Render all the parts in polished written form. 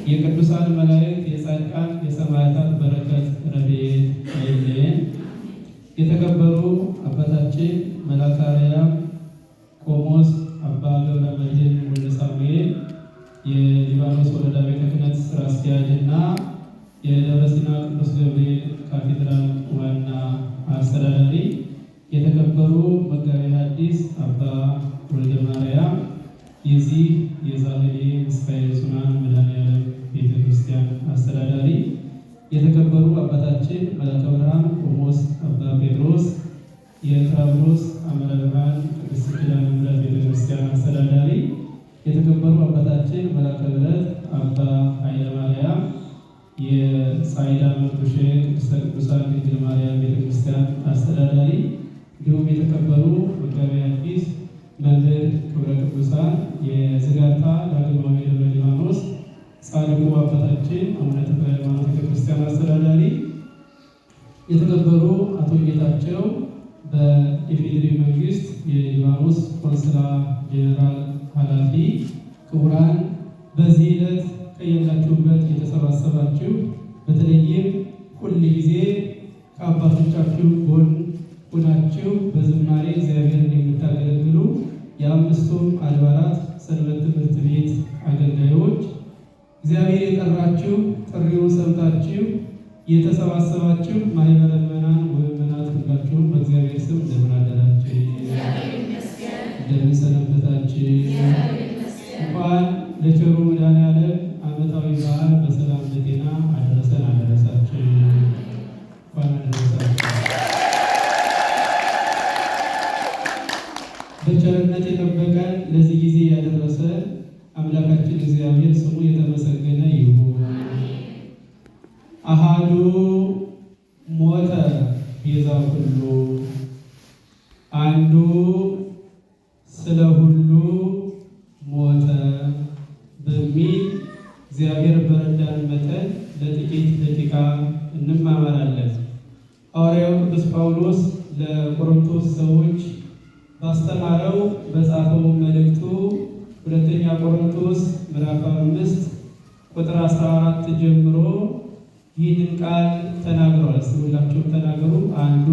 የቅዱሳን መላእክት የጻድቃን የሰማዕታት በረከት ረድኤት አይለየን። የተከበሩ አባታችን መልአከ አርያም ቆሞስ አባ ገብረ መድኅን ወልደ ሳሙኤል የሊባኖስ ወረዳ ቤተ ክህነት ስራ አስኪያጅ እና የደብረ ሲና ቅዱስ ገብርኤል ካቴድራል ዋና አስተዳዳሪ፣ የተከበሩ መጋቤ ሐዲስ አባ ወልደ ማርያም የዚህ የዛሬ ምስካየ ኅዙናን መድኃኔዓለም ቤተ ክርስቲያን አስተዳዳሪ፣ የተከበሩ አባታችን መልአከ ብርሃን ቆሞስ አባ ጴጥሮስ የጥራብሎስ አመረ ብርሃን ቅድስት ኪዳነ ምሕረት ቤተ ክርስቲያን አስተዳዳሪ፣ የተከበሩ አባታችን መልአከ ምሕረት አባ ኃይለ ማርያም የሳይዳ መርዶሼ ቅድስተ ቅዱሳን ድንግል ማርያም ቤተ ክርስቲያን አስተዳዳሪ፣ እንዲሁም የተከበሩ መጋቤ ሐዲስ መምህር ክብረ ቅዱሳን የዝጋታ ዳግማዊ ደብረ ሊባኖስ ጻድቁ አባታችን አቡነ ተክለ ሃይማኖት ቤተ ክርስቲያን አስተዳዳሪ፣ የተከበሩ አቶ ጌታቸው በኢፌዴሪ መንግስት የሊባኖስ ቆንስላ ጄኔራል ኃላፊ፣ ክቡራን በዚህ ዕለት ከያላችሁበት የተሰባሰባችሁ በተለይም ሁል ጊዜ ከአባቶቻችሁ ጎን ሆናችሁ በዝማሬ እግዚአብሔርን የምታገለግሉ የአምስቱም አድባራት ሰንበት ትምህርት ቤት አገልጋዮች፣ እግዚአብሔር የጠራችሁ ጥሪውን ሰምታችሁ የተሰባሰባችሁ ማህበረ ምዕመናን ወምዕመናት ሁላችሁም በእግዚአብሔር ስም እንደምን አደራችሁ? እንደምን ሰነበታችሁ? እንኳን ለቸሩ መድኃኔዓለም ዓመታዊ በዓል በሰላም በጤና አደረሰን አደረሳችሁ። እንኳን አደረሳችሁ። በቸርነት የጠበቀን ለዚህ ጊዜ ያደረሰ አምላካችን እግዚአብሔር ስሙ የተመሰገነ ይሁን። አሃዱ ሞተ ቤዛ ሁሉ፣ አንዱ ስለ ሁሉ ሞተ በሚል እግዚአብሔር በረዳን መጠን ለጥቂት ደቂቃ እንማማራለን። ሐዋርያው ቅዱስ ጳውሎስ ለቆሮንቶስ ሰዎች ባስተማረው በጻፈው መልእክቱ ሁለተኛ ቆሮንቶስ ምዕራፍ 5 ቁጥር 14 ጀምሮ ይህንን ቃል ተናግሯል። ሁላችሁም ተናገሩ። አንዱ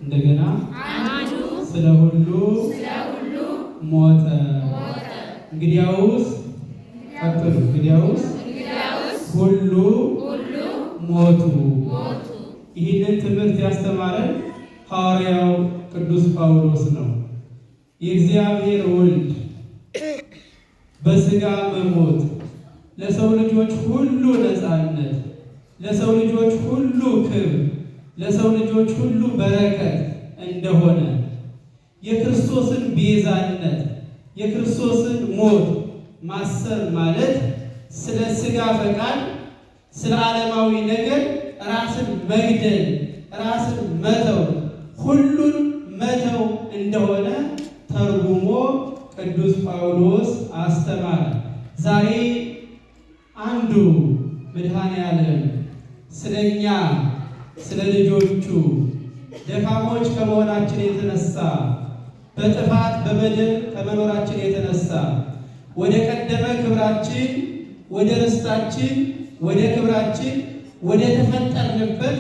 እንደገና ስለ ሁሉ ሞተ። እንግዲያውስ ቀጥሉ። እንግዲያውስ ሁሉ ሞቱ። ይህንን ትምህርት ያስተማረን ሐዋርያው ቅዱስ ጳውሎስ ነው። የእግዚአብሔር ወልድ በሥጋ መሞት ለሰው ልጆች ሁሉ ነፃነት፣ ለሰው ልጆች ሁሉ ክብር፣ ለሰው ልጆች ሁሉ በረከት እንደሆነ የክርስቶስን ቤዛነት የክርስቶስን ሞት ማሰብ ማለት ስለ ሥጋ ፈቃድ፣ ስለ ዓለማዊ ነገር ራስን መግደል፣ ራስን መተው፣ ሁሉን መተው እንደሆነ ተርጉሞ ቅዱስ ጳውሎስ አስተማረ። ዛሬ አንዱ መድኃኔዓለም ስለኛ ስለ ልጆቹ ደካሞች ከመሆናችን የተነሳ በጥፋት በበደል ከመኖራችን የተነሳ ወደ ቀደመ ክብራችን፣ ወደ ርስታችን፣ ወደ ክብራችን፣ ወደ ተፈጠርንበት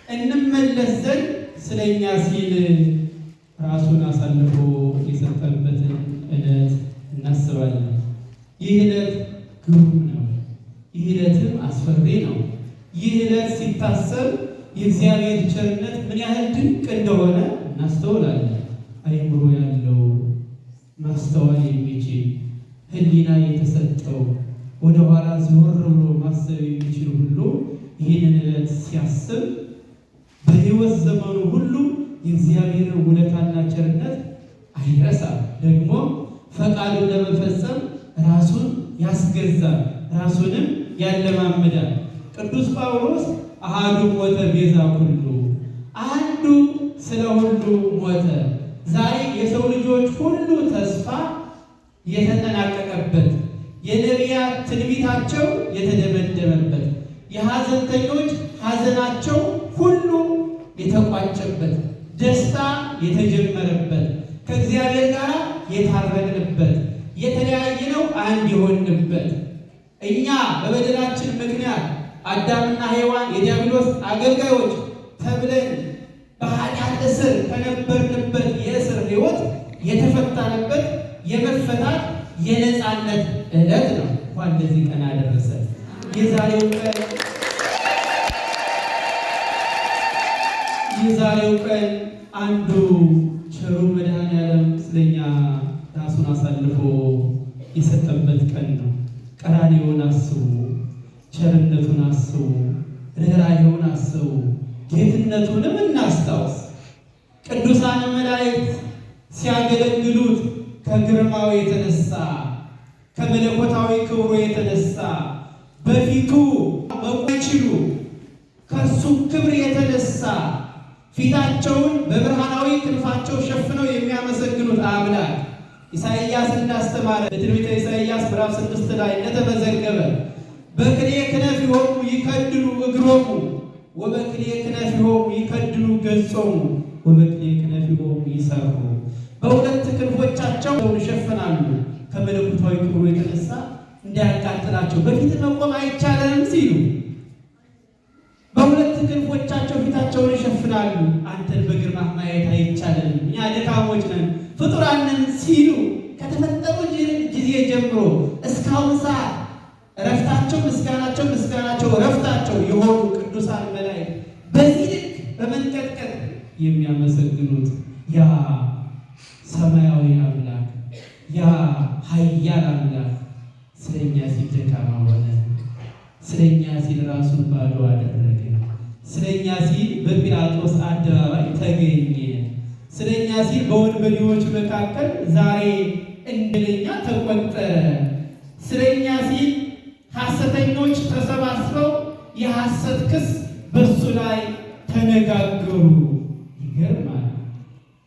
እንመለስ ዘንድ ስለኛ ሲል ራሱን አሳልፎ የሰጠበትን ዕለት እናስባለን። ይህ ዕለት ግሩም ነው። ይህ ዕለትም አስፈሪ ነው። ይህ ዕለት ሲታሰብ የእግዚአብሔር ቸርነት ምን ያህል ድንቅ እንደሆነ እናስተውላለን። አይምሮ ያለው ማስተዋል የሚችል ሕሊና የተሰጠው ወደኋላ ዞር ብሎ ማሰብ የሚችል ሁሉ ይህንን ዕለት ሲያስብ በሕይወት ዘመኑ ሁሉ የእግዚአብሔርን ውለታና ቸርነት አይረሳም። ደግሞ ፈቃዱን ለመፈጸም ራሱን ያስገዛል፣ ራሱንም ያለማምዳል። ቅዱስ ጳውሎስ አሃዱ ሞተ ቤዛ ሁሉ፣ አንዱ ስለ ሁሉ ሞተ። ዛሬ የሰው ልጆች ሁሉ ተስፋ የተጠናቀቀበት፣ የነቢያት ትንቢታቸው የተደመደመበት፣ የሐዘንተኞች ሐዘናቸው ሁሉ የተቋጨበት፣ ደስታ የተጀመረበት፣ ከእግዚአብሔር ጋር የታረቅንበት የተለያየነው አንድ የሆንበት እኛ በበደላችን ምክንያት አዳምና ሔዋን የዲያብሎስ አገልጋዮች ተብለን በኃጢአት እስር ከነበርንበት የእስር ሕይወት የተፈታንበት የመፈታት የነፃነት ዕለት ነው። እንኳን ለዚህ ቀን አደረሰን። የዛሬው ቀን አንዱ ቸሩ መድኃኔዓለም ስለኛ ራሱን አሳልፎ የሰጠበት ቀን ነው። ቀራንዮውን አስቡ፣ ቸርነቱን አስቡ፣ ርኅራኄውን አስቡ፣ ጌትነቱንም እናስታውስ። ቅዱሳን መላእክት ሲያገለግሉት ከግርማው የተነሳ ከመለኮታዊ ክብሩ የተነሳ በፊቱ መቆችሉ ከሱ ክብር የተነሳ ፊታቸውን በብርሃናዊ ክንፋቸው ሸፍነው የሚያመሰግኑት አምላክ ኢሳይያስ እንዳስተማረ በትንቢተ ኢሳይያስ ምዕራፍ 6 ላይ እንደተመዘገበ በክልኤ ክነፊሆሙ ይከድኑ እግሮሙ ወበክልኤ ክነፊሆሙ ይከድኑ ገጾሙ ወበክልኤ ክነፊሆሙ ይሰሩ። በሁለት ክንፎቻቸው ይሸፍናሉ ከመለኮታዊ ክብሩ የተነሳ እንዳያቃጥላቸው በፊት መቆም አይቻለንም ሲሉ በሁለት ክንፎቻቸው ፊታቸውን ይሸፍናሉ። አንተን በግርማህ ማየት አይቻለንም፣ እኛ ደካሞች ነን፣ ፍጡራን ነን ሲሉ ከተፈጠሩ ጊዜ ጀምሮ እስካሁን ሰዓት እረፍታቸው ምስጋናቸው እረፍታቸው የሆኑ ቅዱሳን መላእክት በዚህ ልክ በመንቀጥቀጥ የሚያመሰግኑት ያ ሰማያዊ አምላክ ያ ኃያል አምላክ ስለኛ ሲል ደካማ ሆነ፣ ስለኛ ሲል ራሱን ባዶ አደረገ፣ ስለኛ ሲል በጲላጦስ አደባባይ ተገኘ፣ ስለኛ ሲል በወንበዴዎች መካከል ዛሬ እንደኛ ተቆጠረ፣ ስለኛ ሲል ሐሰተኞች ተሰባስበው የሐሰት ክስ በሱ ላይ ተነጋገሩ። ይገርማል።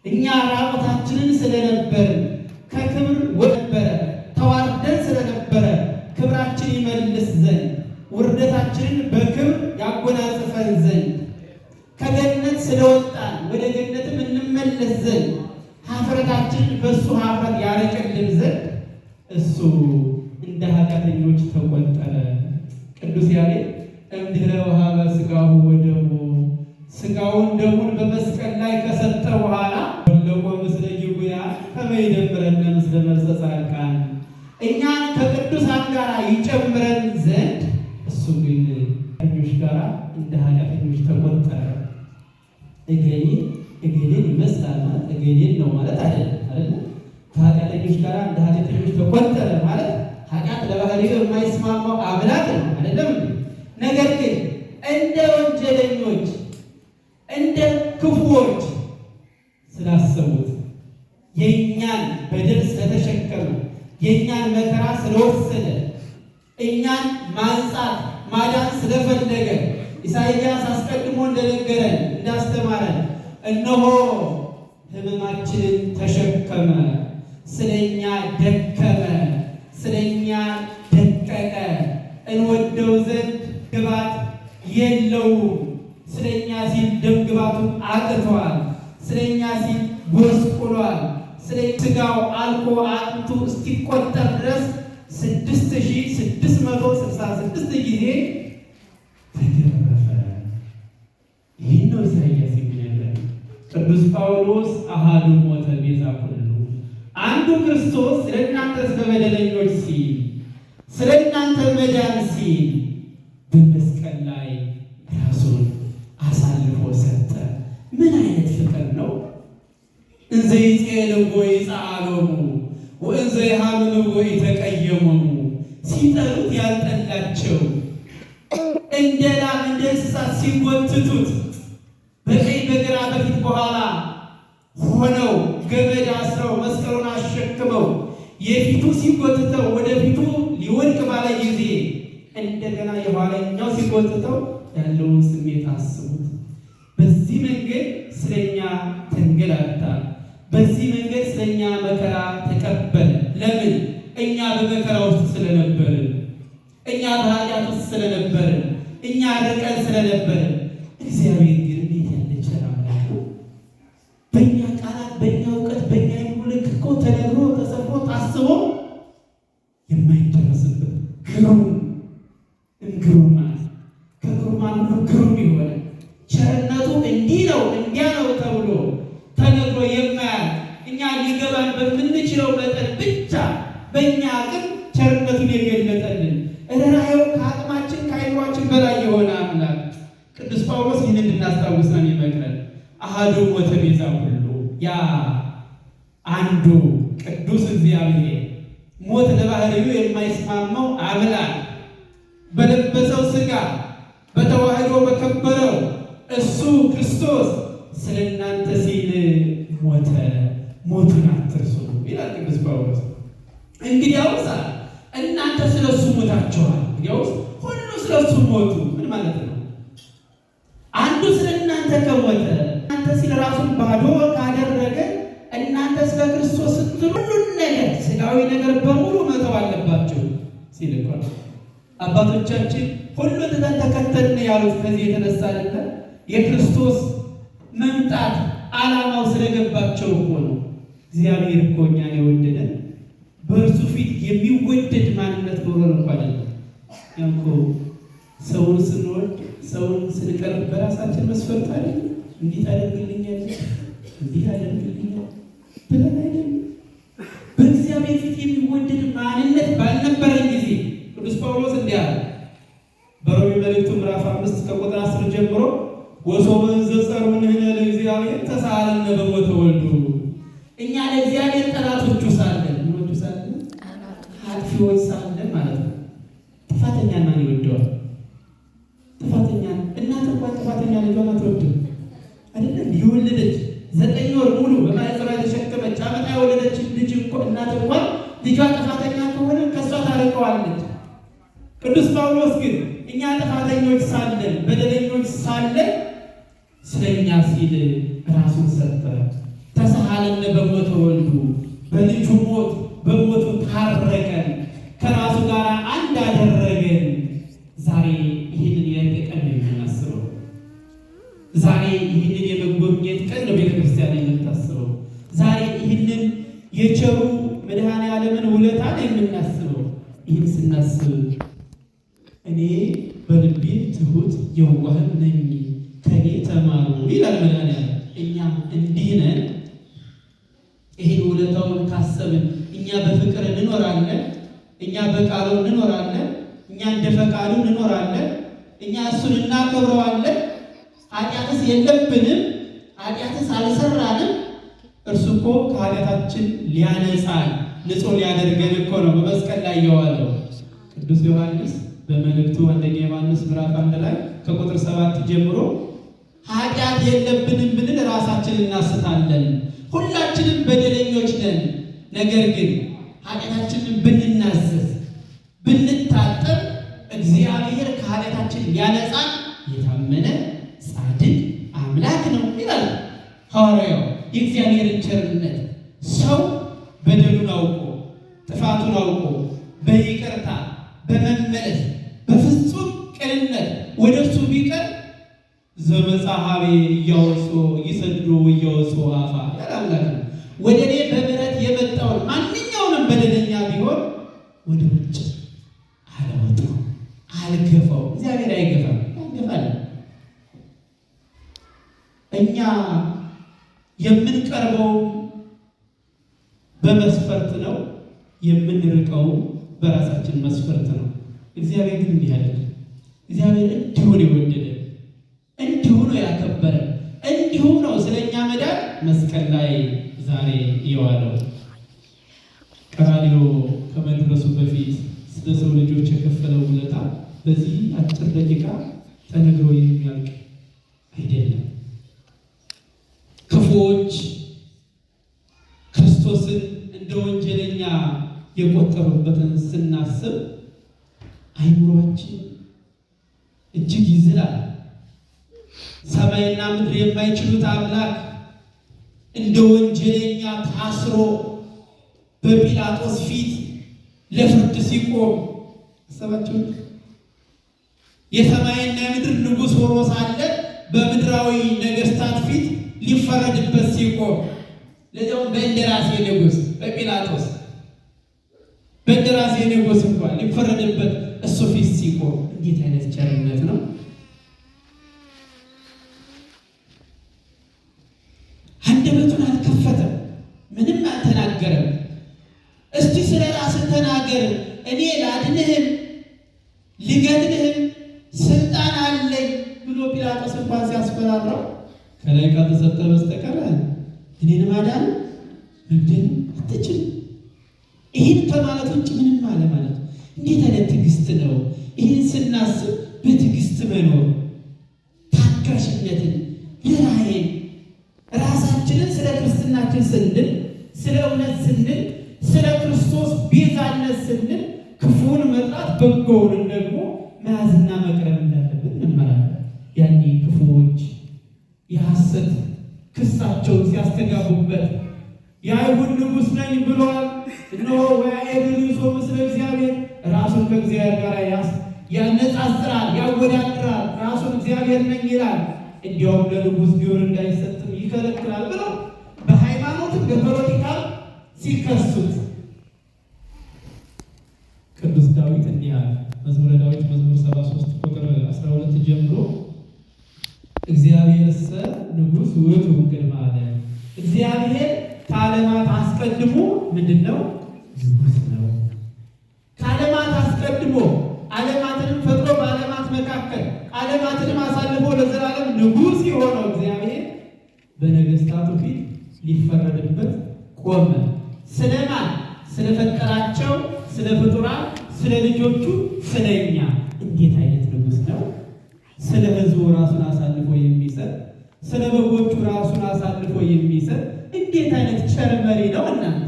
እኛ ራቁታችንን ስለነበርን ከክብር ወነበረ ተዋርደን ስለነበረ ክብራችን ይመልስ ዘንድ ውርደታችንን በክብር ያጎናጽፈን ዘንድ ከገነት ስለወጣን ወደ ገነትም እንመለስ ዘንድ ኀፍረታችንን በእሱ ኀፍረት ያረቅልን ዘንድ እሱ እንደ ኃጢአተኞች ተቆጠረ። ቅዱስ ያሬድ እምድኅረ ወሀበ ሥጋሁ ወደሙ ሥጋውን ደሙን በመስቀል ላይ ከሰጠ በኋላ ወለቆ ምስለ ጊጉያን ከመ ይደምረነ ምስለ መልሰ ጻድቃን እኛን ከቅዱሳን ጋር ይጨምረን ዘንድ እሱ ግን ኃጢአተኞች ጋር እንደ ኃጢአተኞች ተቆጠረ። እገሌን ይመስላል ማለት እገሌን ነው ማለት አይደለም። ከኃጢአተኞች ጋር እንደ ኃጢአተኞች ተቆጠረ ማለት ኃጢአት ለባህሪው የማይስማማው አምላክ ነው አይደለም። ነገር ግን እንደ ወንጀለኞች እንደ ክፉዎች ስላሰቡት የእኛን በደል ስለተሸከመ የእኛን መከራ ስለወሰደ እኛን ማንጻት ማዳን ስለፈለገ ኢሳይያስ አስቀድሞ እንደነገረን እንዳስተማረን እነሆ ሕመማችንን ተሸከመ፣ ስለኛ ደከመ፣ ስለኛ ደቀቀ፣ እንወደው ዘንድ ግባት የለውም። ስለኛ ሲል ደም ግባቱን አጥቷል። ስለኛ ሲል ጎስቁሏል። ስለ ሥጋው አልቆ አጥንቱ እስኪቆጠር ድረስ 6666 ጊዜ ተገረፈ። ይህን ነው ኢሳይያስ የሚነግረን። ቅዱስ ጳውሎስ አሐዱ ሞተ ቤዛ ኩሉ፣ አንዱ ክርስቶስ ስለ እናንተ ስለ በደለኞች ሲል ስለ እናንተ መዳን ሲል በመስቀል ላይ ራሱን አሳልፎ ሰጠ። ምን አይነት ፍቅር ነው! እንዘ ይጼልዎ ይጸአሎሙ ወእንዘ ይሃምምዎ ይተቀየሞሙ፣ ሲጠሉት ያልጠላቸው እንደ ላም እንደ እንስሳት ሲጎትቱት በቀኝ በግራ በፊት በኋላ ሆነው ገመድ አስረው መስቀሉን አሸክመው የፊቱ ሲጎትተው ወደፊቱ ሊወድቅ ባለ ጊዜ እንደገና የኋለኛው ሲጎትተው ያለውን ስሜት አስቡት። በዚህ መንገድ ስለኛ ተንገላታ፣ በዚህ መንገድ ስለኛ መከራ ተቀበለ። ለምን? እኛ በመከራ ውስጥ ስለነበርን፣ እኛ በኃጢአት ውስጥ ስለነበርን፣ እኛ ርቀን ስለነበርን። እግዚአብሔር ግን እንዴት ያለ ቸር አምላክ ነው! በእኛ ቃላት፣ በእኛ እውቀት፣ በእኛ ልክ እኮ ተነግሮ ተሰፍሮ ታስቦ እንግሩማን ከግሩማን ሁሉ ግሩም የሆነ ቸርነቱ እንዲህ ነው እንዲያ ነው ተብሎ ተነግሮ የማያልቅ እኛ ሊገባን በምንችለው መጠን ብቻ በእኛ አቅም ቸርነቱን የገለጠልን ርኅራኄው ከአቅማችን ከአይምሯችን በላይ የሆነ አምላክ ቅዱስ ጳውሎስ ይህን እንድናስታውስ ነው የሚመክረን። አሐዱ ሞተ ቤዛ ኩሉ፣ ያ አንዱ ቅዱስ እግዚአብሔር ሞት ለባህሪው የማይስማማው አምላክ በለበሰው ሥጋ በተዋህዶ በከበረው እሱ ክርስቶስ ስለ እናንተ ሲል ሞተ፣ ሞቱን አትርሱ ይላል ቅዱስ ጳውሎስ። እንግዲያውስ እናንተ ስለ እሱ ሞታችኋል። እንግዲያውስ ሁሉ ስለ እሱ ሞቱ። ምን ማለት ነው? አንዱ ስለ እናንተ ከሞተ እናንተ ሲል ራሱን ባዶ ካደረገ እናንተ ስለ ክርስቶስ ስትሉ ሁሉን ነገር ሥጋዊ ነገር በሙሉ መተው አለባቸው ሲል እኮ ነው። አባቶቻችን ሁሉን ትተን ተከተልን ያሉት ከዚህ የተነሳ አይደለም። የክርስቶስ መምጣት ዓላማው ስለገባቸው እኮ ነው። እግዚአብሔር እኮ እኛን የወደደን በእርሱ ፊት የሚወደድ ማንነት ኖሮን እንኳ አይደለም። ያንኮ ሰውን ስንወድ ሰውን ስንቀርብ በራሳችን መስፈርት አይደለም። እንዲህ ታደርግልኛለህ፣ እንዲህ ታደርግልኛለህ ብለን አይደለም። በእግዚአብሔር ፊት የሚወደድ ማንነት ባልነበረን ጊዜ ቅዱስ ጳውሎስ እንዲህ አለ በሮሜ መልእክቱ ምዕራፍ 5 ከቁጥር 10 ጀምሮ ወሶበ ዘጸሩ ንሕነ ለእግዚአብሔር ተሳሃለነ በሞተ ወልዱ። እኛ ለእግዚአብሔር ጠላቶቹ ሳለን ምኖቹ ሳለን አጥፊዎች ሳለን ማለት ነው። ጥፋተኛ ማን ይወደዋል? ጥፋተኛ እናት እንኳን ጥፋተኛ ልጇን አትወድም አይደለም። የወለደች 9 ወር ሙሉ በማህፀኗ የተሸከመች ዓመት የወለደች ልጅ እንኳን እናት እንኳን ልጇ ጥፋተኛ ከሆነ ከሷ ታርቀዋለች። ቅዱስ ጳውሎስ ግን እኛ ጥፋተኞች ሳለን በደለኞች ሳለን ስለኛ ሲል ራሱን ሰጠ። ተሳሃለነ በሞተ ወልዱ፣ በልጁ ሞት በሞቱ ታረቀን፣ ከራሱ ጋር አንድ አደረገን። ዛሬ ይህንን የእርቅ ቀን ነው የምናስበው። ዛሬ ይህንን የመጎብኘት ቀን ነው ቤተክርስቲያን የምታስበው። ዛሬ ይህንን የቸሩ መድኃኔዓለምን ውለታ ነው የምናስበው። ይህን ስናስብ እኔ በልቤ ትሁት የዋህም ነኝ ከኔ ተማሩ ይላል መድኃኔዓለም። እኛ እንዲህ ነን። ይህን ውለታውን ካሰብን እኛ በፍቅር እንኖራለን፣ እኛ በቃሉ እንኖራለን፣ እኛ እንደ ፈቃዱ እንኖራለን፣ እኛ እሱን እናከብረዋለን። ኃጢአትስ የለብንም፣ ኃጢአትስ አልሰራንም። እርሱ እኮ ከኃጢአታችን ሊያነጻን ንጹሕ ሊያደርገን እኮ ነው በመስቀል ላይ የዋለው። ቅዱስ ዮሐንስ በመልእክቱ አንደኛ ዮሐንስ ምዕራፍ 1 ላይ ከቁጥር 7 ጀምሮ ኃጢአት የለብንም ብንል ራሳችንን እናስታለን፣ ሁላችንም በደለኞች ነን። ነገር ግን ኃጢአታችንን ብንናዘዝ ብንታጠብ እግዚአብሔር ከኃጢአታችን ሊያነጻን የታመነ ጻድቅ አምላክ ነው ይላል ሐዋርያው። የእግዚአብሔርን ቸርነት ሰው በደሉን አውቆ ጥፋቱን አውቆ በይቅርታ በመመለስ በፍጹም ቅንነት ወደ እሱ ቢቀር ዘመጻሐቤ እያወሶ ይሰድዶ እያወሶ አፋ ያላምላክ ነው። ወደ እኔ በምሕረት የመጣውን ማንኛውንም በደለኛ ቢሆን ወደ ውጭ አላወጣው አልገፋው። እግዚአብሔር አይገፋም፣ ያገፋል። እኛ የምንቀርበው በመስፈርት ነው፣ የምንርቀው በራሳችን መስፈርት ነው። እግዚአብሔር ግን እንዲህ አይደለም። እግዚአብሔር እንዲሁ ነው የወደደ፣ እንዲሁ ነው ያከበረ፣ እንዲሁ ነው ስለኛ መዳን መስቀል ላይ ዛሬ የዋለው። ቀራንዮ ከመድረሱ በፊት ስለ ሰው ልጆች የከፈለው ውለታ በዚህ አጭር ደቂቃ ተነግሮ የሚያልቅ አይደለም። ክፉዎች ክርስቶስን እንደ ወንጀለኛ የቆጠሩበትን ስናስብ አይምሮአችን እጅግ ይዝላል። ሰማይና ምድር የማይችሉት አምላክ እንደ ወንጀለኛ ታስሮ በጲላጦስ ፊት ለፍርድ ሲቆም አሰባችሁ። የሰማይና የምድር ንጉሥ ሆኖ ሳለ በምድራዊ ነገስታት ፊት ሊፈረድበት ሲቆም ለዚያውም በእንደራሴ ንጉሥ በጲላጦስ በእንደራሴ ንጉሥ እንኳን ሊፈረድበት እሱ ፊት ሲቆም እንዴት አይነት ቸርነት ነው! አንደበቱን አልከፈተም፣ ምንም አልተናገረም። እስቲ ስለ ራስህ ተናገር፣ እኔ ላድንህም ልገድልህም ስልጣን አለኝ ብሎ ጲላጦስ እንኳን ሲያስፈራራው ከላይ ካልተሰጠ በስተቀር እኔን ማዳን መግደል አትችልም። ይህን ከማለት ውጭ ምንም አለ ማለት እንዴት አይነት ትዕግስት ነው! ይህን ስናስብ በትዕግስት መኖር፣ ታጋሽነትን፣ ርኅራኄን ራሳችንን ስለ ክርስትናችን ስንል፣ ስለ እውነት ስንል፣ ስለ ክርስቶስ ቤዛነት ስንል ክፉን መጥራት በጎውን ደግሞ መያዝና መቅረብ እንዳለብን እንመራለን። ያኔ ክፉዎች የሐሰት ክሳቸውን ሲያስተጋቡበት የአይሁድ ንጉሥ ነኝ ብሏል፣ እነሆ ወያኤድሪሶ ምስለ እግዚአብሔር፣ ራሱን ከእግዚአብሔር ጋር ያነጻጽራል፣ ያወዳድራል፣ ራሱን እግዚአብሔር ነኝ ይላል፣ እንዲያውም ለንጉሥ ግብር እንዳይሰጥም ይከለክላል ብለው በሃይማኖትም በፖለቲካ ሲከሱት ቅዱስ ዳዊት እንዲህ አለ። መዝሙረ ዳዊት መዝሙር 73 ቁጥር 12 ጀምሮ እግዚአብሔርሰ ንጉሥ ውእቱ እምቅድመ ዓለም፣ እግዚአብሔር ከዓለማት አስቀድሞ ምንድነው? ንጉሥ ነው። ከዓለማት አስቀድሞ ዓለማትንም ፈጥሮ በዓለማት መካከል ዓለማትንም አሳልፎ ለዘላለም ንጉሥ የሆነው እግዚአብሔር በነገሥታቱ ፊት ሊፈረድበት ቆመ። ስለማን? ስለፈጠራቸው፣ ስለ ፍጡራን፣ ስለ ልጆቹ፣ ስለኛ። እንዴት አይነት ንጉሥ ነው! ስለ ሕዝቡ ራሱን አሳልፎ የሚሰጥ፣ ስለ በጎቹ ራሱን አሳልፎ የሚሰጥ እንዴት አይነት ቸር መሪ ነው! እናንተ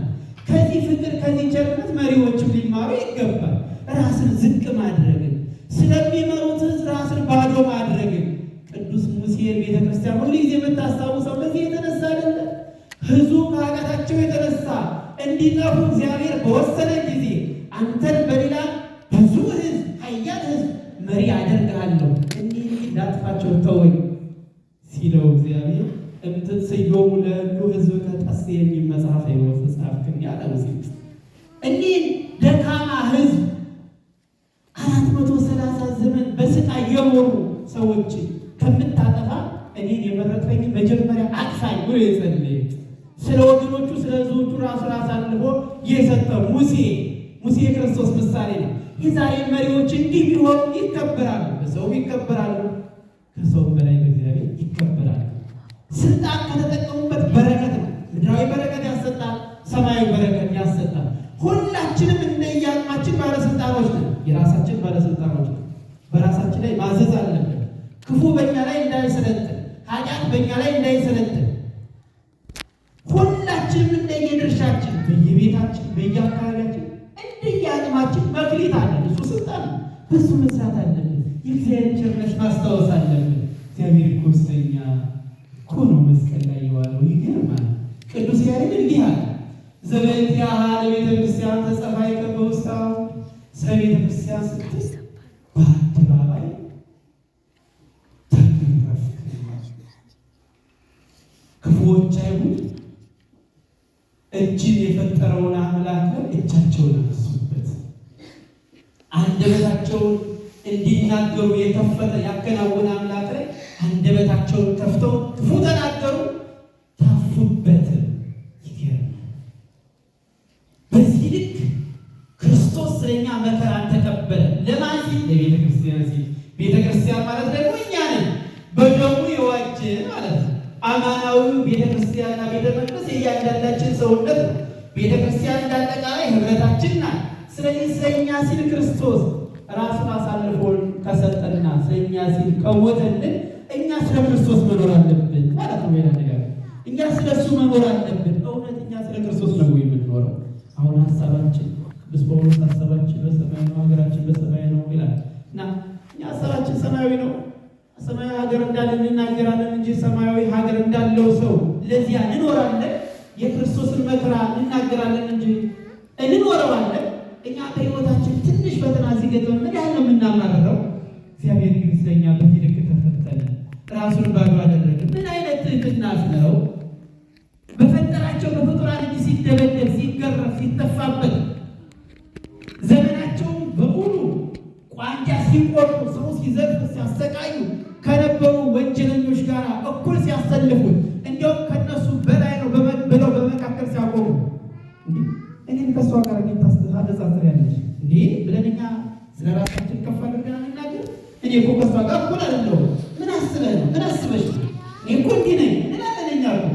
ከዚህ ፍቅር ከዚህ ቸርነት መሪዎችም ሊማሩ ይገባል። ራስን ዝቅ ማድረግን፣ ስለሚመሩት ሕዝብ ራስን ባዶ ማድረግን። ቅዱስ ሙሴ ቤተክርስቲያን ሁሉ ጊዜ የምታስታውሰው በዚህ የተነሳ አይደለ? ሕዝቡ ከኃጢአታቸው የተነሳ እንዲጠፉ እግዚአብሔር በወሰነ ጊዜ አንተን በሌላ ብዙ ሕዝብ ኃያል ሕዝብ መሪ አደርግሃለሁ እንዲህ እንዳጥፋቸው ተወኝ ሲለው እግዚአብሔር እምትትስዮሙ ለእሉ ሕዝብ ከጠስ የሚል መጽሐፍ ሕይወት ጻፍክን ያለ ሙሴ። እኒህ ደካማ ሕዝብ 430 ዘመን በስቃይ የኖሩ ሰዎች ከምታጠፋ እኔን የመረጥከኝ መጀመሪያ አጥፋኝ ብሎ የጸለየ ስለ ወገኖቹ ስለ ሕዝቦቹ ራሱን አሳልፎ የሰጠ ሙሴ የክርስቶስ ምሳሌ ነው። የዛሬ መሪዎች እንዲህ ቢሆኑ ይከበራሉ፣ በሰው ይከበራሉ፣ ከሰውም በላይ በእግዚአብሔር ይከበራሉ። ስልጣን ከተጠቀሙበት በረከት ነው። ምድራዊ በረከት ያሰጣል፣ ሰማያዊ በረከት ያሰጣል። ሁላችንም እንደየአቅማችን ባለስልጣኖች ነን። የራሳችን ባለስልጣኖች ነን። በራሳችን ላይ ማዘዝ አለብን። ክፉ በእኛ ላይ እንዳይሰለጥን፣ ኃጢአት በእኛ ላይ እንዳይሰለጥን ሁላችንም እንደየድርሻችን በየቤታችን በየአካባቢያችን እንደየአቅማችን መክሊት አለን። እሱ ስልጣን ነው። በሱ መስራት አለብን። የእግዚአብሔር ቸርነት ማስታወስ አለብን። እግዚአብሔር እኮ ስለኛ እኮ ነው መስቀል ላይ የዋለው። ይገርማል። ቅዱስ ያሬድ እንዲህ አለ፣ ዘበእንቲአሃ ለቤተ ክርስቲያን ተጸፋይከ በውስጣ፣ ስለ ቤተ ክርስቲያን ስትል በአደባባይ ተገረፍክ። ክፉዎች አይሁድ እጅን የፈጠረውን አምላክ እጃቸውን አነሱበት። አንደበታቸውን እንዲናገሩ የከፈተ ያከናወነ አምላክ ላይ አንደበታቸውን ከፍተው ክፉ ተናገሩ፣ ታፉበት። ይገርማል። በዚህ ልክ ክርስቶስ ስለኛ መከራን ተቀበለ። ለማን ሲል? ለቤተ ክርስቲያን ሲል። ቤተ ክርስቲያን ማለት ደግሞ እኛ ነን። በደሙ የዋጀ ማለት ነው። አማናዊው ቤተ ክርስቲያንና ቤተ መቅደስ የእያንዳንዳችን ሰውነት ነው። ቤተ ክርስቲያን እንዳጠቃላይ ህብረታችን ናት። ስለዚህ ስለኛ ሲል ክርስቶስ ራሱን አሳልፎን ከሰጠና ስለኛ ሲል ከሞተልን እኛ ስለ ክርስቶስ መኖር አለብን ማለት ነው። ሌላ ነገር እኛ ስለ እሱ መኖር አለብን። እውነት እኛ ስለ ክርስቶስ ነው የምንኖረው። አሁን ሀሳባችን ቅዱስ ጳውሎስ ሀሳባችን በሰማይ ነው፣ ሀገራችን በሰማይ ነው ይላል እና እኛ ሀሳባችን ሰማያዊ ነው። ሰማያዊ ሀገር እንዳለን እንናገራለን እንጂ ሰማያዊ ሀገር እንዳለው ሰው ለዚያ እንኖራለን። የክርስቶስን መከራ እንናገራለን እንጂ እንኖረዋለን። እኛ በሕይወታችን ትንሽ ፈተና ሲገጥመን ምን ያህል ነው የምናማርረው? እግዚአብሔር ግን ስለኛ በዚህ ልክ ተፈተነ፣ ራሱን ባዶ አደረገ። ምን አይነት ትህትናስ ነው! በፈጠራቸው በፍጡራን እጅ ሲደበደብ፣ ሲገረፍ፣ ሲተፋበት ሲቆርጡ፣ ሰው ሲዘርፉ፣ ሲያሰቃዩ ከነበሩ ወንጀለኞች ጋር እኩል ሲያሰልፉት፣ እንዲያውም ከነሱ በላይ ነው ብለው በመካከል ሲያቆሙ እኔም ከእሷ ጋር ታነጻጽሪያለሽ እንዴ ብለን እኛ ስለ ራሳችን ከፍ አድርገን እንናገር? እኔ እኮ ከእሷ ጋር እኩል አይደለሁም። ምን አስበህ ነው? ምን አስበሽ ነው? እኔ እኮ እንዲህ ነኝ እንላለን እኛ እኮ።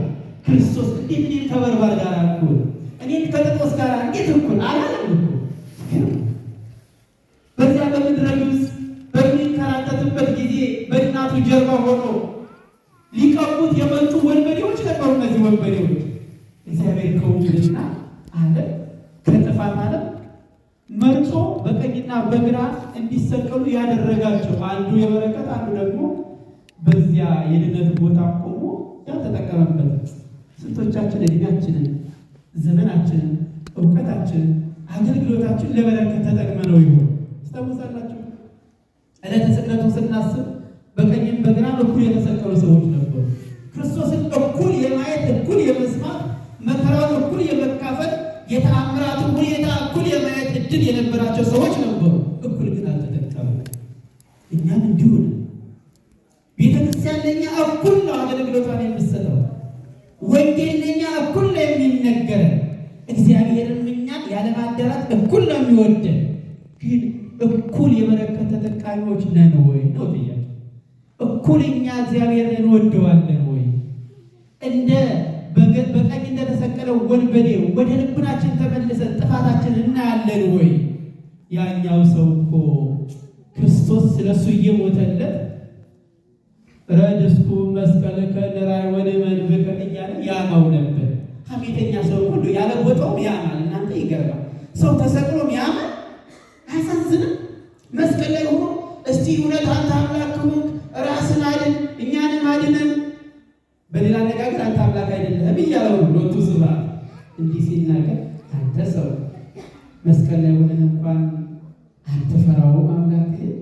ክርስቶስ እንዴት እኔን ከበርባር ጋር እኩል፣ እኔን ከጥጦስ ጋር እንዴት እኩል አላለም እኮ። በዚያ በምድረ ግብፅ በሚንከራተትበት ጊዜ በእናቱ ጀርባ ሆኖ ሊቀቡት የመጡ ወንበዴዎች ነበሩ። እነዚህ ወንበዴዎች እግዚአብሔር ከውድና ዓለም ከጥፋት ዓለም መርጦ በቀኝና በግራ እንዲሰቀሉ ያደረጋቸው አንዱ የበረከት አንዱ ደግሞ በዚያ የድነት ቦታ ቆሞ ያልተጠቀመበት። ስንቶቻችን እድሜያችንን፣ ዘመናችንን፣ እውቀታችንን፣ አገልግሎታችን ለበረከት ተጠቅመነው ይሆን? ታስታውሳላችሁ? ዕለተ ስቅለቱን ስናስብ በቀኝም በግራ እኩል የተሰቀሉ ሰዎች ነበሩ። ክርስቶስን እኩል የማየት እኩል የመስማት መከራውን እኩል የመካፈል የተአምራትን ሁኔታ እኩል የማየት እድል የነበራቸው ሰዎች ነበሩ። እኩል ግን አልተጠቀሙ። እኛም እንዲሁ ነው። ቤተክርስቲያን ለእኛ እኩል ነው አገልግሎቷን የምትሰጠው። ወንጌል ለእኛ እኩል ነው የሚነገረን። እግዚአብሔርን እኛን ያለማደራት እኩል ነው የሚወደን። ግን እኩል የበረከት ተጠቃሚዎች ነን ወይ ነው ጥያቄ። እኩል እኛ እግዚአብሔርን እንወደዋለን ወይ? እንደ በቀኝ እንደተሰቀለው ወንበዴ ወደ ልቡናችን ተመልሰን ጥፋታችን እናያለን ወይ? ያኛው ሰው እኮ ክርስቶስ ስለሱ እየሞተለት ረድስኩ መስቀልከ ንራይ ወንመንብከ እያለ ያማው ነበር። ሐሜተኛ ሰው ሁሉ ያለ ቦታው ያማል። እናንተ ይገርማል። ሰው ተሰቅሎም ያማል። አያሳዝንም? መስቀል ላይ ሆኖ እስቲ እውነት አንተ አምላክ ከሆንክ ራስን አድን እኛንም አድነን፣ በሌላ አነጋገር አንተ አምላክ አይደለህም እያለው ሎቱ ስብሐት እንዲህ ሲናገር አንተ ሰው መስቀል ላይ ሆነን እንኳን አትፈራውም አምላክህን?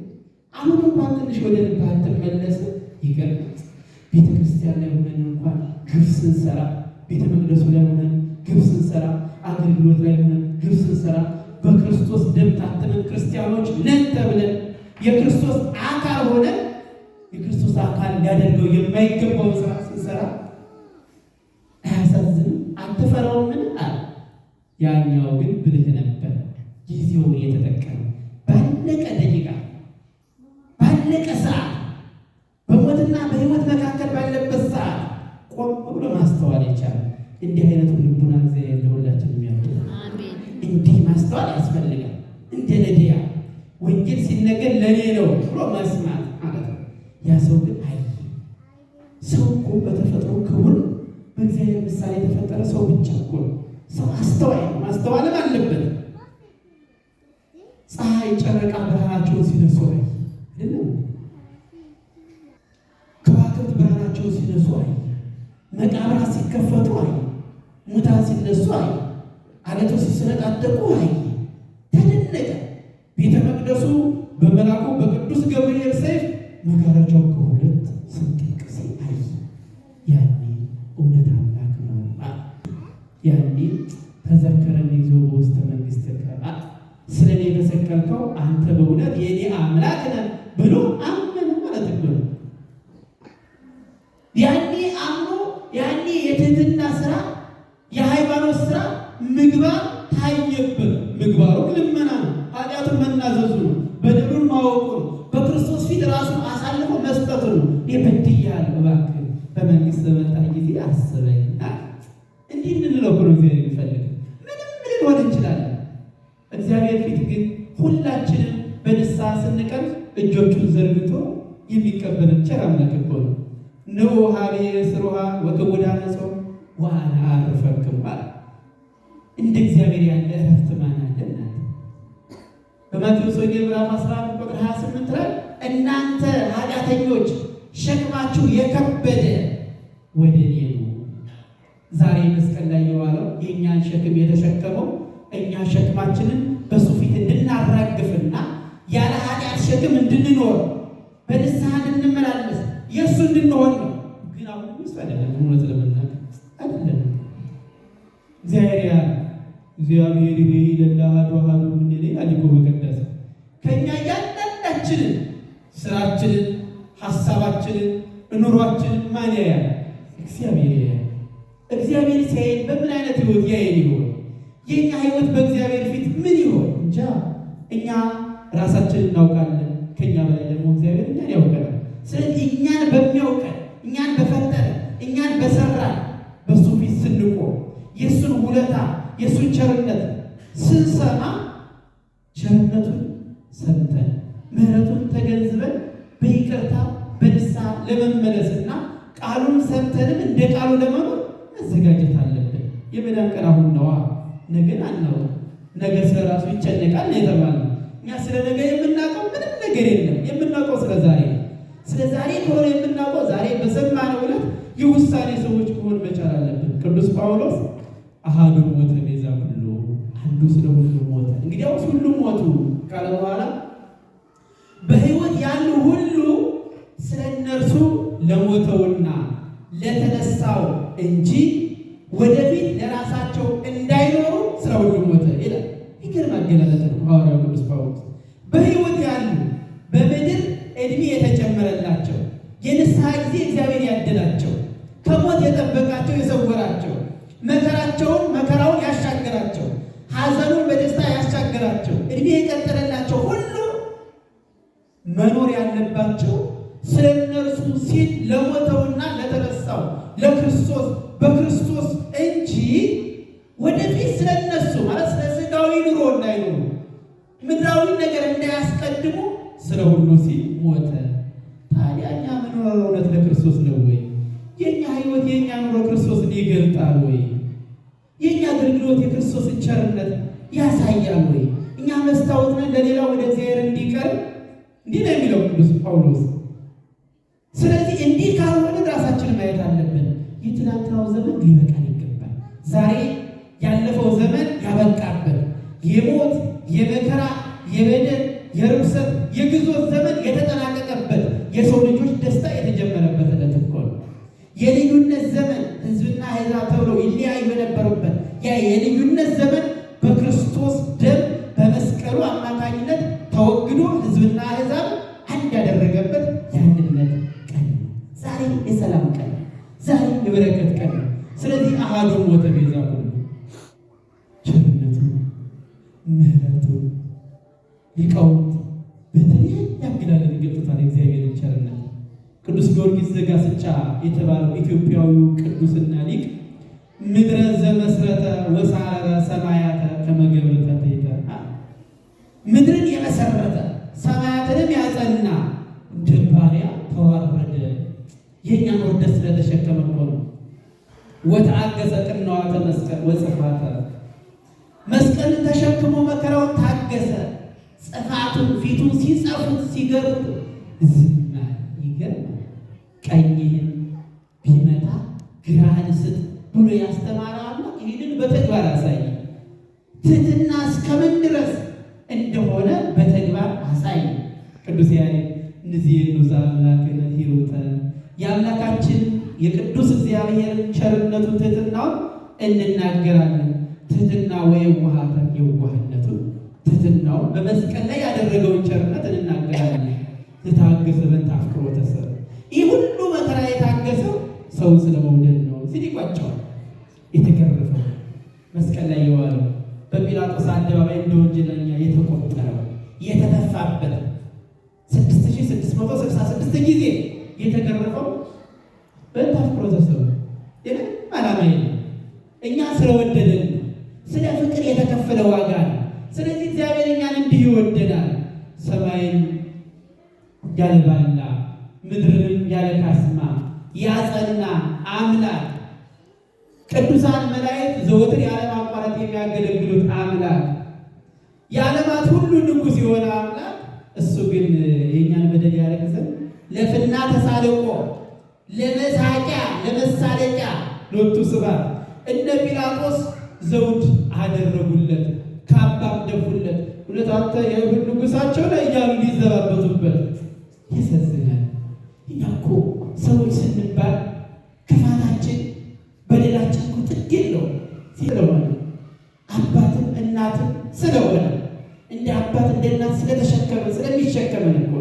አሁን እንኳን ትንሽ ወደ ልብህ አትመለስም? ይገርማል። ቤተ ክርስቲያን ላይ ሆነን እንኳን ግፍ ስንሰራ፣ ቤተ መቅደሱ ላይ ሆነን ግፍ ስንሰራ፣ አገልግሎት ላይ ሆነን ግፍ ስንሰራ፣ በክርስቶስ ደም ታትመን ክርስቲያኖች ነን ተብለን የክርስቶስ አካል ሆነን የክርስቶስ አካል ሊያደርገው የማይገባው ስራ ስንሰራ አያሳዝንም? አትፈራውምን አለ። ያኛው ግን ብልህ ነበር። ጊዜውን የተጠቀመ ባለቀ ደቂቃ ባለቀ ሰዓት በሞትና በሕይወት መካከል ባለበት ሰዓት ቆም ብሎ ማስተዋል ይቻላል። እንዲህ አይነቱ ልቡና እግዚአብሔር ለሁላችን የሚያደርግ እንዲህ ማስተዋል ያስፈልጋል። እንደ ነዲያ ወንጌል ሲነገር ለኔ ነው ብሎ መስማት ማለት ነው። ያ ሰው ግን አይ ሰው እኮ በተፈጥሮ ክቡር በእግዚአብሔር ምሳሌ የተፈጠረ ሰው ብቻ እኮ ነው። ሰው አስተዋይ ነው፣ ማስተዋልም አለበት። ፀሐይ፣ ጨረቃ ብርሃናቸውን ሲነሱ አይ አይደለም፣ ከዋክብት ብርሃናቸውን ሲነሱ አይ፣ መቃብራት ሲከፈቱ አይ፣ ሙታን ሲነሱ አይ፣ አለቶች ሲሰነጣጠቁ አይ፣ ተደነቀ። ቤተ መቅደሱ በመልአኩ በቅዱስ ገብርኤል ሰይፍ መጋረጃው ከሁለት ስንጥቅ ሲል አይ፣ ያኔ እውነት አምላክ ነው። ያኔ ተዘከረኒ ይዞ በውስተ መንግሥትከ፣ ስለ እኔ የተሰቀልከው አንተ በእውነት የእኔ አምላክ ነህ ብሎ አመነ ማለት ነው። ያኔ አምኖ ያኔ የትህትና ስራ የሃይማኖት ስራ ምግባር ታየበት። ምግባሩም ልመና ነው፣ ኃጢአቱን መናዘዙ ነው፣ በደሉን ማወቁ ነው፣ በክርስቶስ ፊት ራሱን አሳልፎ መስጠቱ ነው። በድያለሁ እባክህ በመንግስት በመጣህ ጊዜ አስበኝ። እንዲህ እንድንለው ነው እግዚአብሔር የሚፈልግ። ምንም ልንሆን እንችላለን። እግዚአብሔር ፊት ግን ሁላችንም በንስሐ ስንቀርብ እጆቹን ዘርግቶ የሚቀበልን ቸር አምላክ እኮ ነው። ንዑ ኀቤየ ስሩሃ ወክቡዳነ ጾም ወአነ አዕርፈክሙ አለ። እንደ እግዚአብሔር ያለ እረፍት ማን አለ? በማቴዎስ ወንጌል ምዕራፍ 11 ቁጥር 28 ላይ እናንተ ኃጢአተኞች ሸክማችሁ የከበደ ወደ እኔ ኑ። ዛሬ መስቀል ላይ የዋለው የእኛን ሸክም የተሸከመው እኛ ሸክማችንን በሱ ፊት እንድናራግፍና ያለ ኃጢአት ሸክም እንድንኖር በንስሐ እንድንመላለስ የእሱ እንድንሆን ነው። ግን አሁን ውስጥ አይደለም፣ እውነት ለመናገር አይደለም። እግዚአብሔር ይለላ አሐዱ አሐዱ ምን ይላል? አሊኮ በቀደሰ ከእኛ እያንዳንዳችን ሁላችንን ስራችንን፣ ሀሳባችንን፣ ኑሯችንን ማን ያያል? እግዚአብሔር ያያል። እግዚአብሔር ሲያየን በምን አይነት ህይወት ያየን ይሆን? የእኛ ህይወት በእግዚአብሔር ፊት ምን ይሆን? እንጃ። እኛ ራሳችንን እናውቃለን፣ ከእኛ በላይ ደግሞ እግዚአብሔር እኛን ያውቀናል። ስለዚህ እኛን በሚያውቀን፣ እኛን በፈጠረን፣ እኛን በሰራን በሱ ፊት ስንቆም የእሱን ውለታ የእሱን ቸርነት ስንሰማ ቸርነቱን ሰምተን ምሕረቱን ተገንዝበን በይቅርታ በንስሐ ለመመለስና ቃሉን ሰምተንም እንደ ቃሉ ለመኖር መዘጋጀት አለብን። የመዳን ቀን አሁን ነዋ። ነገን አናውቅም። ነገ ስለ ራሱ ይጨነቃል ነው የተባለው። እኛ ስለ ነገ የምናውቀው ምንም ነገር የለም። የምናውቀው ስለ ዛሬ ነው። ስለ ዛሬ ከሆነ የምናውቀው ዛሬ በሰማነው ዕለት የውሳኔ ሰዎች መሆን መቻል አለብን። ቅዱስ ጳውሎስ አሐዱ ሞተ ቤዛ ኩሉ፣ አንዱ ስለ ሁሉ ሞተ፣ እንግዲያውስ ሁሉ ሞቱ ካለ በኋላ በሕይወት ያሉ ሁሉ ስለ እነርሱ ለሞተውና ለተነሳው እንጂ ወደፊት ለራሳቸው እንዳይኖሩ ስለ ሁሉ ሞተ ይላል። ይገርም አገላለጥ ነው ሐዋርያው ቅዱስ ጳውሎስ። በሕይወት ያሉ በምድር ዕድሜ የተጨመረላቸው የንስሐ ጊዜ እግዚአብሔር ያደላቸው ከሞት የጠበቃቸው የሰወራቸው መከራውን ያሻገራቸው ሐዘኑን በደስታ ያሻገራቸው ዕድሜ የቀጠለላቸው ሁሉ መኖር ያለባቸው ስለ እነርሱ ሲል ለሞተውና ለተነሳው ለክርስቶስ በክርስቶስ እንጂ ወደፊት ስለ እነሱ ማለት ስለ ሥጋዊ ኑሮ እንዳይኖሩ ምድራዊ ነገር እንዳያስቀድሙ ስለ ሁሉ ሲል ሞተ። ታዲያ እኛ የምንኖረው እውነት ለክርስቶስ ነው ወይ? የእኛ ሕይወት የእኛ ኑሮ ክርስቶስን ይገልጣል ወይ? የእኛ አገልግሎት የክርስቶስን ቸርነት ያሳያል ወይ? እኛ መስታወት ነን ለሌላው ወደ እግዚአብሔር እንዲቀርብ። እንዲህ ነው የሚለው ቅዱስ ጳውሎስ። ስለዚህ እንዲህ ካልሆነ ራሳችን ማየት አለብን። የትናንትናው ዘመን ሊበቃን ይገባል። ዛሬ ያለፈው ዘመን ያበቃበት የሞት የመከራ የበደል የርኩሰት የግዞት ዘመን የተጠናቀቀበት የሰው ልጆች ደስታ የተጀመረበት ዕለት እኮ ነው። የልዩነት ዘመን ሕዝብና አሕዛብ ተብለው ይለያዩ የነበሩበት ያ የልዩነት ዘመን በክርስቶስ ደም በመስቀሉ አማካኝነት ተወግዶ ሕዝብና አሕዛብ አንድ ያደረገበት የአንድነት ቀን ነው። ዛሬ የሰላም ቀን፣ ዛሬ የበረከት ቀን ነው። ስለዚህ አሐዱ ሞተ ቤዛ ኩሉ፣ ቸርነቱ ምሕረቱ ሊቃውንት በተለያየ አገላለጥ ይገልጹታል የእግዚአብሔርን ቸርነት። ቅዱስ ጊዮርጊስ ዘጋስጫ የተባለው ኢትዮጵያዊው ቅዱስና ሊቅ ምድረ ዘመስረተ ወሳረረ ሰማያተ ከመ ገብረ ተትሕተ፣ ምድርን የመሰረተ ሰማያትንም ያጸና እንደ ባሪያ ተዋረደ። የእኛን ውርደት ስለተሸከመ እኮ ነው። ወተአገሰ ቅንዋተ መስቀል ወጽፋተ፣ መስቀልን ተሸክሞ መከራውን ታገሰ። ጽፋቱን ፊቱን ሲጸፉት ሲገሩት ዝም አለ። ይገርማል። ቀኝህን ቢመታ ግራህን ስጥ ብሎ ያስተማረ አምላክ ይህንን በተግባር አሳየ። ትሕትና እስከምን ድረስ እንደሆነ በተግባር አሳየ። ቅዱስ ያሬድ እንዚህኑ ዘአምላክነ ሂሩተ፣ የአምላካችን የቅዱስ እግዚአብሔርን ቸርነቱን ትሕትናውን እንናገራለን። ትሕትና ወየዋሃተ፣ የዋህነቱን ትሕትናውን በመስቀል ላይ ያደረገውን ቸርነት እንናገራለን። የታገሰ በእንተ አፍቅሮተ ሰብእ፣ ይህ ሁሉ መከራ የታገሰው ሰውን ስለመውደድ ነው ሲል ይቋጨዋል። የተገረፈው መስቀል ላይ የዋለው በጲላጦስ አደባባይ እንደ ወንጀለኛ የተቆጠረው የተተፋበት 6666 ጊዜ የተገረፈው በእንተ አፍቅሮተ ሰብእ የለም ዓላማ የለም። እኛ ስለወደደን ነው። ስለ ፍቅር የተከፈለ ዋጋ ነው። ስለዚህ እግዚአብሔር እኛን እንዲህ ይወደናል። ሰማይን ያለ ባላ ምድርንም ያለ ካስማ ያጸና አምላክ፣ ቅዱሳን መላእክት ዘወትር ያለማቋረጥ የሚያገለግሉት አምላክ፣ የዓለማት ሁሉ ንጉሥ የሆነ አምላክ እሱ ግን የእኛን በደል ያደርግ ዘንድ ለፍና ተሳልቆ ለመሳቂያ ለመሳለቂያ ሎቱ ስብሐት እነ ጲላጦስ ዘውድ አደረጉለት፣ ካባም ደፉለት። እውነት አንተ የይሁድ ንጉሳቸው ላይ እያሉ ሊዘባበቱበት ያሳዝናል። እኛ እኮ ሰዎች ስንባል ክፋታችን በደላችን እኮ ጥግ የለውም ስለሆነ አባትም እናትም ስለሆነ እንደ አባት እንደ እናት ስለተሸከመን ስለሚሸከመን እኮ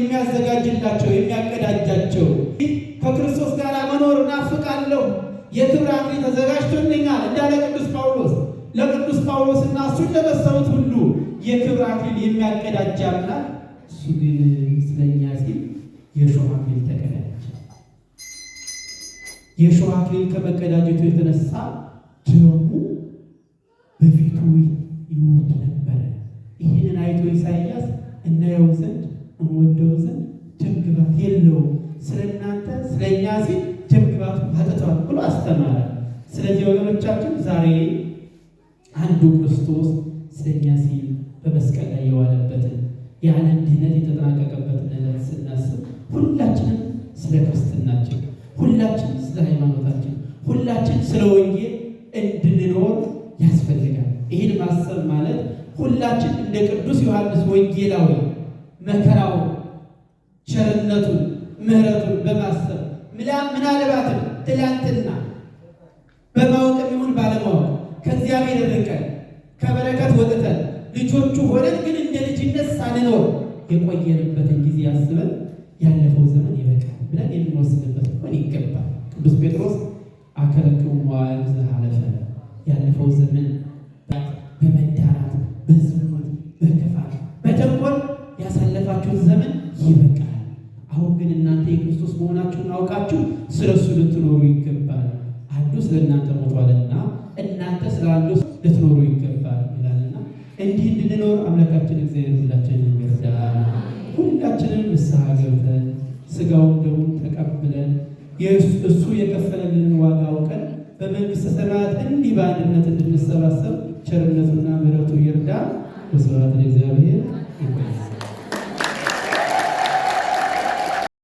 የሚያዘጋጅላቸው የሚያቀዳጃቸው። ከክርስቶስ ጋር መኖር እናፍቃለሁ፣ የክብር አክሊል ተዘጋጅቶልኛል እንዳለ ቅዱስ ጳውሎስ ለቅዱስ ጳውሎስና እሱን ለመሰሉት ሁሉ የክብር አክሊል የሚያቀዳጅ አምላክ እሱ ግን ስለኛ ሲል የሾህ አክሊል ተቀዳጀ። የሾህ አክሊል ከመቀዳጀቱ የተነሳ ደሙ በፊቱ ይወድ ነበረ። ይህንን አይቶ ኢሳይያስ እናየው ዘንድ እንወደው ዘንድ ደምግባት የለውም፣ ስለ እናንተ ስለ እኛ ሲል ደምግባቱ አጥቷል ብሎ አስተማረ። ስለዚህ ወገኖቻችን ዛሬ አንዱ ክርስቶስ ስለ እኛ ሲል በመስቀል ላይ የዋለበትን የዓለም ድህነት የተጠናቀቀበትን ዕለት ስናስብ ሁላችንም ስለ ክርስትናችን፣ ሁላችን ስለ ሃይማኖታችን፣ ሁላችን ስለ ወንጌል እንድንኖር ያስፈልጋል። ይህን ማሰብ ማለት ሁላችን እንደ ቅዱስ ዮሐንስ ወንጌላዊ መከራውን፣ ቸርነቱን፣ ምሕረቱን በማሰብ ምናልባትም ትላንትና በማወቅም ይሁን ባለማወቅ ከእግዚአብሔር ርቀን ከበረከት ወጥተን ልጆቹ ሆነን ግን እንደ ልጅነት ሳንኖር የቆየንበትን ጊዜ አስበን ያለፈው ዘመን ይበቃል ብለን የምንወስንበት ሆን ይገባል። ቅዱስ ጴጥሮስ አከለክሙ መዋዕለ ዘሐለፈ፣ ያለፈው ዘመን በመዳራት በዝሙት በክፋት በተንኮል ያሳለፋችሁት ዘመን ይበቃል። አሁን ግን እናንተ የክርስቶስ መሆናችሁን አውቃችሁ ስለሱ ልትኖሩ ይገባል። አንዱ ስለ እናንተ ሞቷልና እናንተ ስላሉ ልትኖሩ ይገባል ይላልና እንዲህ እንድንኖር አምላካችን እግዚአብሔር ሁላችንን ይርዳል። ሁላችንም ንስሐ ገብተን ሥጋውን ደሙን ተቀብለን እሱ የከፈለልን ዋጋ አውቀን በመንግሥተ ሰማያት እንዲህ በአንድነት እንድንሰባሰብ ቸርነቱና ምሕረቱ ይርዳል። ወስብሐት ለእግዚአብሔር።